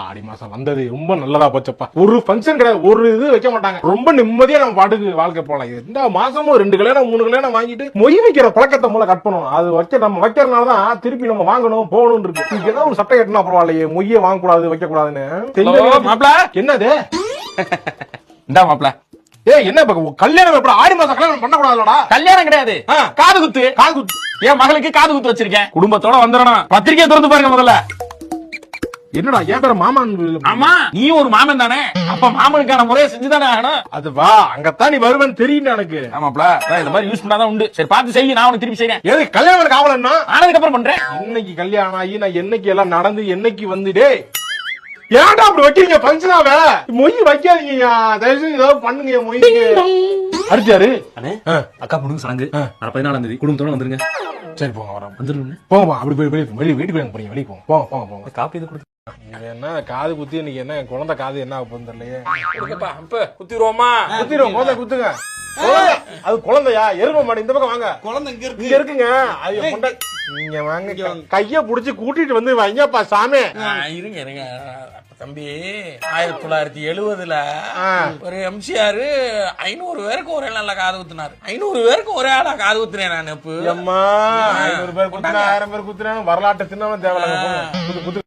ஆடி மாசம் வந்தது ரொம்ப நல்லதா போச்சப்பா. ஒரு ஃபங்க்ஷன் கிடையாது, ஒரு இது வைக்க மாட்டாங்க. ரொம்ப நிம்மதியா நம்ம பாட்டுக்கு வாழ்க்கை போலாம். இந்த மாசமும் 2 கல்யாணம் 3 கல்யாணம் வாங்கிட்டு மொய் வைக்கிற பழக்கத்தை மூலம் கட் பண்ணணும். அது நம்ம வைக்கிறதுனாலதான் திருப்பி நம்ம வாங்கணும் போகணும் இருக்கு. இதுக்கு ஏதாவது ஒரு சட்டை கட்டினா பரவாயில்லையே, மொய்யே வாங்க கூடாது வைக்க கூடாதுன்னு. மாப்பிள என்னது இந்தா மாப்பிள. ஏய் என்ன கல்யாணம் எப்படி ஆடி மாசம் கல்யாணம் பண்ண கூடாதுலடா? கல்யாணம் கிடையாது, காது குத்து. காது குத்து என் மகளுக்கு காது குத்து வச்சிருக்கேன். குடும்பத்தோட வந்துடணும். பத்திரிக்கையை திறந்து பாருங்க முதல்ல. என்னடா என் பேர மாமன்? ஆமா, நீ ஒரு மாமன் தானே, அப்ப மாமனுக்கான முறையை செஞ்சுதானே ஆகணும். அது வா அங்கத்தான் நீ வருவேன்னு தெரியும் எனக்கு. ஆமாப்ல, இந்த மாதிரி யூஸ் பண்ணாதான் உண்டு. சரி பார்த்து செய்ய, நான் உனக்கு திருப்பி செய்யறேன். எது கல்யாணம் எனக்கு ஆகலன்னா ஆனதுக்கு அப்புறம் பண்றேன். இன்னைக்கு கல்யாணம் ஆகி நான் என்னைக்கு எல்லாம் நடந்து என்னைக்கு வந்துடே ஏன்டா அப்படி வைக்கிறீங்க பங்கனாவ? மொய் வைக்காதீங்க தயவு செஞ்சு, ஏதாவது பண்ணுங்க மொய்க்கு. அடிச்சாரு அக்கா பொண்ணுங்க சடங்கு 14ஆம் தேதி குடும்பத்தோட வந்துருங்க. சரி போங்க வரோம். வந்துருங்க. போங்க அப்படி போய் வெளியே வீட்டுக்கு போறீங்க, வெளியே போங்க போங்க போங்க போங்க. காப்பி இது கொடுத்து என்ன காது குத்தி இன்னைக்கு என்ன குழந்தை காது என்ன ஆக போகுது தெரியலையே. குத்திடுவோமா? குத்திடுவோம், குழந்தை குத்துங்க. அது குழந்தையா? எருமை மாடு இந்த பக்கம் வாங்க. குழந்தை இங்க இருக்குங்க. அது நீங்க வாங்க, கைய புடிச்சு கூட்டிட்டு வந்து வைங்கப்பா சாமி. இருங்க இருங்க தம்பி. 1970ல ஒரு எம்ஜிஆர் 500 பேருக்கு ஒரே நல்ல காது குத்துனாரு. 500 பேருக்கு ஒரே ஆளா காது குத்துனேன் நான். 500 பேர் குத்துனா 1000 பேர் குத்துனா வரலாற்று தின்னவன் தேவையில்ல.